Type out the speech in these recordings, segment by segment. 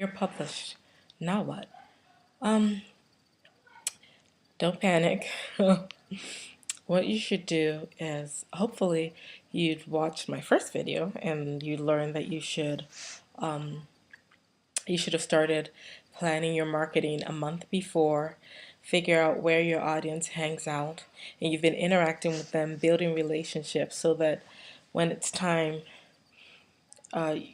You're published. Now what? Um, don't panic. What you should do is hopefully you'd watched my first video and you learned that you should have started planning your marketing a month before, figure out where your audience hangs out, and you've been interacting with them, building relationships so that when it's time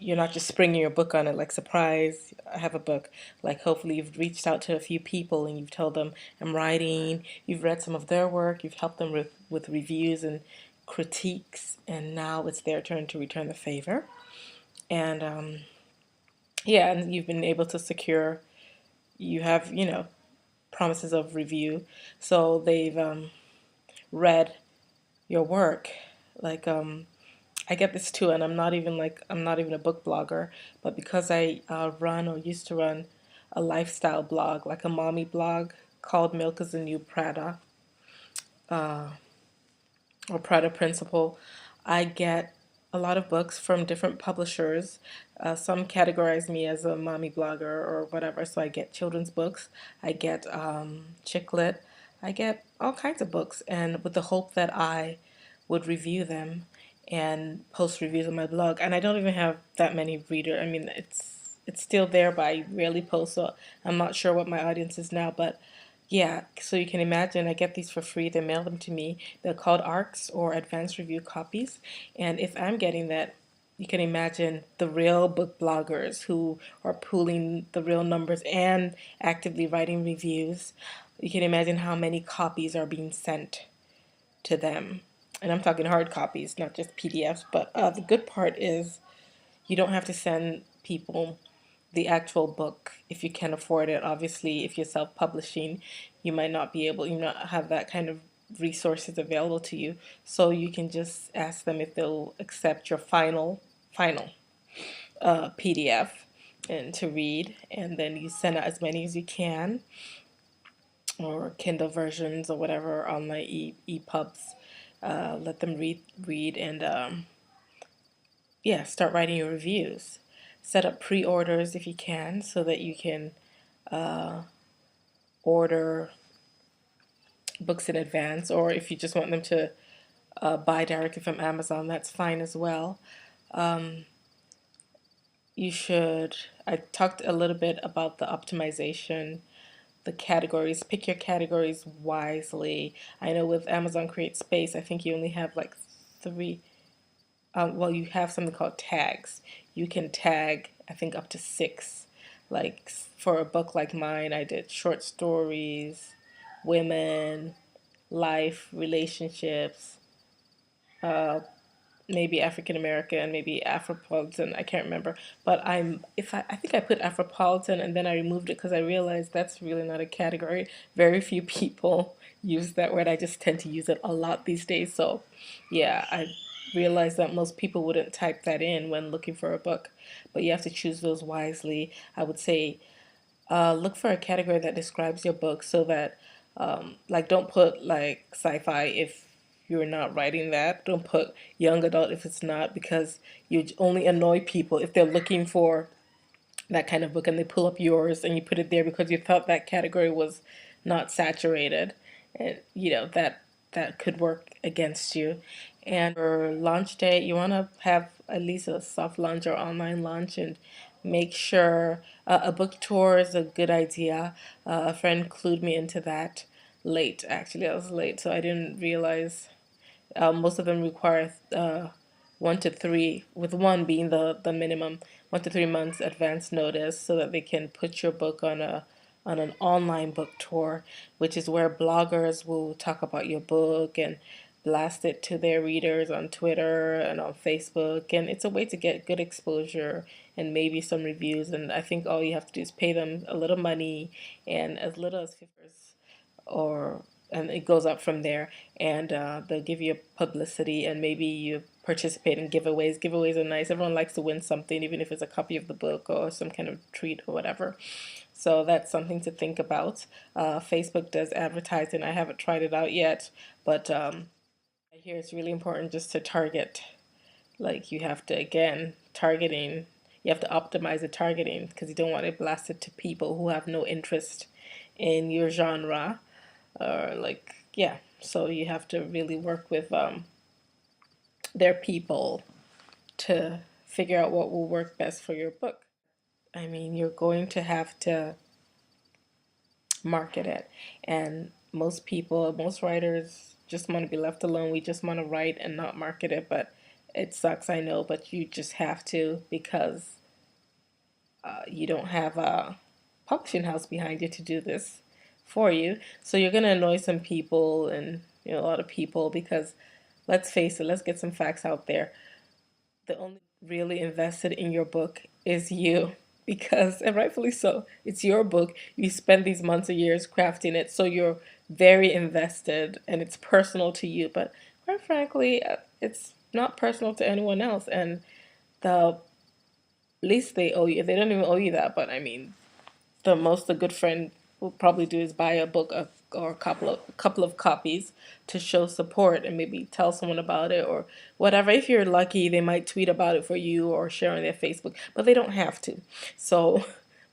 you're not just springing your book on it like surprise I have a book. Like hopefully you've reached out to a few people and you've told them I'm writing, you've read some of their work, you've helped them with reviews and critiques, and now it's their turn to return the favor. And yeah, and you've been able to secure, you have, promises of review, so they've read your work. Like I get this too, and I'm not even a book blogger, but because I run or used to run a lifestyle blog, like a mommy blog called Milk is the New Prada, or Prada Principle, I get a lot of books from different publishers. Some categorize me as a mommy blogger or whatever, so I get children's books, I get chick lit, I get all kinds of books, and with the hope that I would review them and post reviews on my blog. And I don't even have that many readers. I mean, it's still there, but I rarely post, so I'm not sure what my audience is now, but yeah, so you can imagine I get these for free. They mail them to me. They're called ARCs or advanced review copies. And if I'm getting that, you can imagine the real book bloggers who are pooling the real numbers and actively writing reviews. You can imagine how many copies are being sent to them. And I'm talking hard copies, not just PDFs. But the good part is you don't have to send people the actual book if you can afford it. Obviously, if you're self-publishing, you might not be able, you not have that kind of resources available to you. So you can just ask them if they'll accept your final PDF and to read, and then you send out as many as you can, or Kindle versions or whatever online EPUBs. Let them read, and yeah, start writing your reviews. Set up pre-orders if you can, so that you can order books in advance, or if you just want them to buy directly from Amazon, that's fine as well. You should, I talked a little bit about the optimization, the categories. Pick your categories wisely. I know with Amazon Create Space, I think you only have like three. Well, you have something called tags. You can tag, I think, up to six. Like for a book like mine, I did short stories, women, life, relationships, maybe African American, maybe Afropolitan. I can't remember, but I think I put Afropolitan and then I removed it because I realized that's really not a category. Very few people use that word. I just tend to use it a lot these days. So, yeah, I realized that most people wouldn't type that in when looking for a book, but you have to choose those wisely. I would say look for a category that describes your book so that, like, don't put like sci-fi if you're not writing that. Don't put young adult if it's not, because you only annoy people if they're looking for that kind of book and they pull up yours and you put it there because you thought that category was not saturated. And that could work against you. And for launch day, you want to have at least a soft launch or online launch, and make sure a book tour is a good idea. A friend clued me into that late. Actually, I was late, so I didn't realize most of them require 1 to 3, with one being the minimum, 1 to 3 months advance notice, so that they can put your book on an online book tour, which is where bloggers will talk about your book and blast it to their readers on Twitter and on Facebook. And it's a way to get good exposure and maybe some reviews. And I think all you have to do is pay them a little money, and as little as $50, or and it goes up from there, and they'll give you publicity, and maybe you participate in giveaways. Giveaways are nice. Everyone likes to win something, even if it's a copy of the book or some kind of treat or whatever. So that's something to think about. Facebook does advertising. I haven't tried it out yet, but I hear it's really important just to target. Like, you have to, again, targeting, you you have to optimize the targeting because you don't want it blasted to people who have no interest in your genre, or like, yeah. So you have to really work with their people to figure out what will work best for your book. I mean, you're going to have to market it. And most people, most writers just want to be left alone. We just want to write and not market it. But it sucks, I know, but you just have to because you don't have a publishing house behind you to do this for you. So you're going to annoy some people and a lot of people because let's face it, let's get some facts out there. The only really invested in your book is you, because, and rightfully so, it's your book. You spend these months or years crafting it, so you're very invested and it's personal to you. But quite frankly, it's not personal to anyone else. And the least they owe you, they don't even owe you that, but I mean, the most a good friend will probably do is buy a book or a couple of copies to show support and maybe tell someone about it or whatever. If you're lucky, they might tweet about it for you or share on their Facebook, but they don't have to. So,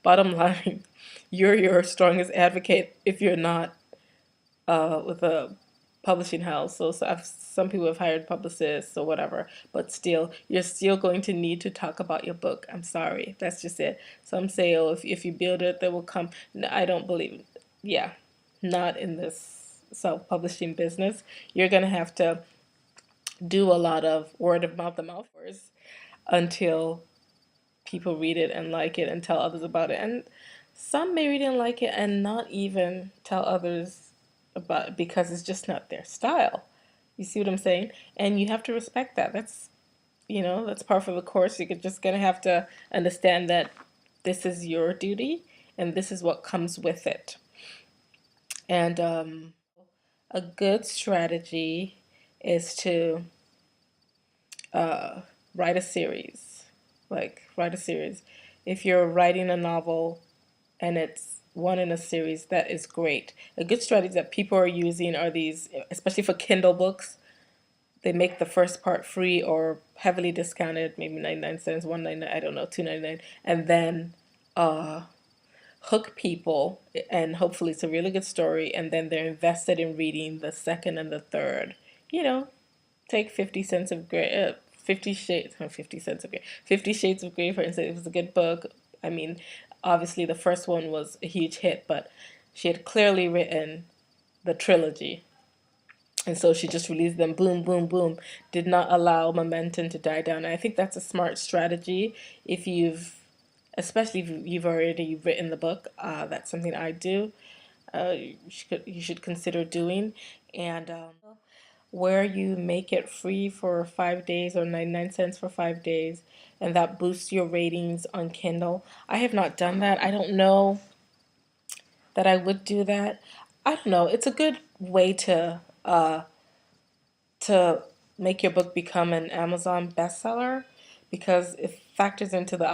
bottom line, you're your strongest advocate if you're not with a publishing house. So some people have hired publicists or whatever, but still, you're still going to need to talk about your book. I'm sorry, that's just it. Some say, oh, if you build it, they will come. No, I don't believe it. Yeah, not in this self-publishing business. You're gonna have to do a lot of word of mouth first until people read it and like it and tell others about it. And some may read and like it and not even tell others about it because it's just not their style. You see what I'm saying? And you have to respect that. That's part of the course. You're just gonna have to understand that this is your duty and this is what comes with it. And a good strategy is to uh, write a series. Like, write a series. If you're writing a novel and it's one in a series, that is great. A good strategy that people are using are these, especially for Kindle books. They make the first part free or heavily discounted, maybe 99 cents, 1.99, I don't know, 2.99, and then uh, hook people, and hopefully it's a really good story, and then they're invested in reading the second and the third. You know, take 50 cents of gray, 50 shades, 50 cents of gray, 50 shades of gray, for instance. It was a good book. I mean, obviously the first one was a huge hit, but she had clearly written the trilogy. And so she just released them, boom, boom, boom, did not allow momentum to die down. And I think that's a smart strategy if especially if you've already written the book. That's something I do. You should consider doing. And where you make it free for 5 days or 99 cents for 5 days, and that boosts your ratings on Kindle. I have not done that. I don't know that I would do that. I don't know. It's a good way to make your book become an Amazon bestseller because it factors into the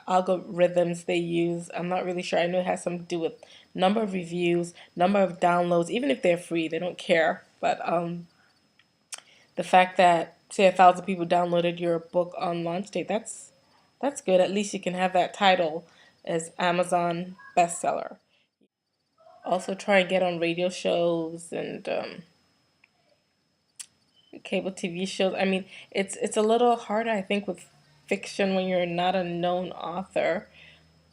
algorithms they use. I'm not really sure. I know it has something to do with number of reviews, number of downloads. Even if they're free, they don't care. But the fact that say 1,000 people downloaded your book on launch date, that's good. At least you can have that title as Amazon bestseller. Also, try and get on radio shows and cable TV shows. I mean, it's a little harder, I think, with fiction when you're not a known author.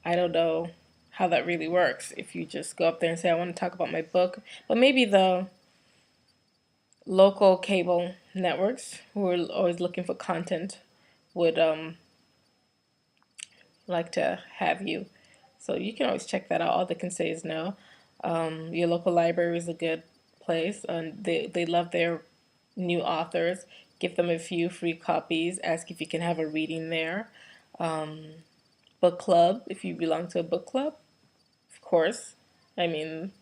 I don't know how that really works if you just go up there and say, I want to talk about my book. But maybe the local cable networks who are always looking for content would like to have you. So you can always check that out. All they can say is no. Your local library is a good place, and they love their new authors. Give them a few free copies. Ask if you can have a reading there. Book club, if you belong to a book club, of course. I mean,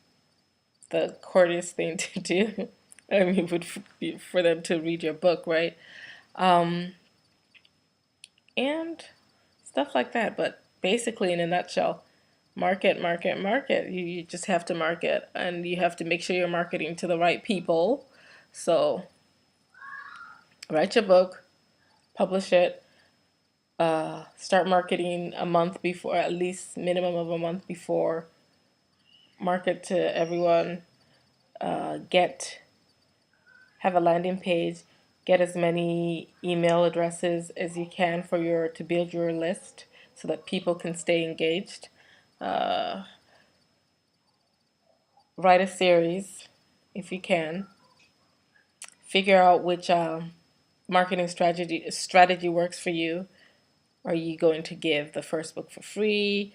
the courteous thing to do, I mean, would be for them to read your book, right? Um, and stuff like that. But basically, in a nutshell, market, market, market. You just have to market, and you have to make sure you're marketing to the right people. So, write your book, publish it, Start marketing a month before, at least minimum of a month before. Market to everyone. Get have a landing page. Get as many email addresses as you can for your to build your list so that people can stay engaged. Uh, Write a series if you can. Figure out which marketing strategy works for you. Are you going to give the first book for free,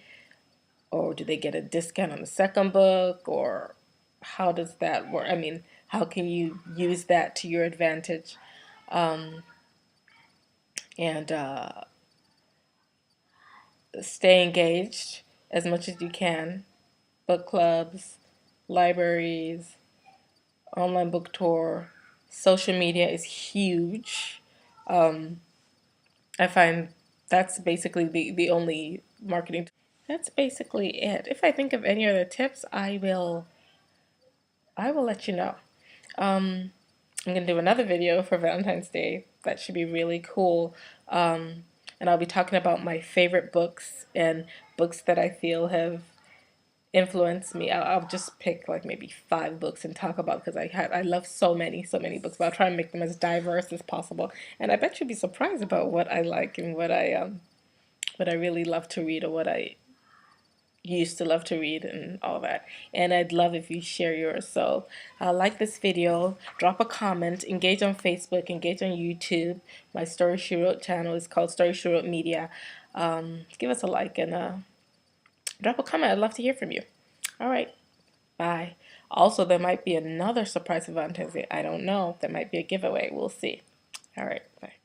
or do they get a discount on the second book, or how does that work? I mean, how can you use that to your advantage? And stay engaged as much as you can. Book clubs, libraries, online book tour, social media is huge. I find that's basically the only marketing. That's basically it. If I think of any other tips, I will let you know. Um, I'm gonna do another video for Valentine's Day. That should be really cool. And I'll be talking about my favorite books and books that I feel have influenced me. I'll just pick like maybe 5 books and talk about because I love so many books. But I'll try and make them as diverse as possible. And I bet you'll be surprised about what I like and what I really love to read or what I used to love to read and all that. And I'd love if you share yours. So like this video, drop a comment, engage on Facebook, engage on YouTube. My Story She Wrote channel is called Story She Wrote Media. Give us a like and drop a comment. I'd love to hear from you. All right, bye. Also, there might be another surprise for Valentine's Day. I don't know. There might be a giveaway. We'll see. All right, bye.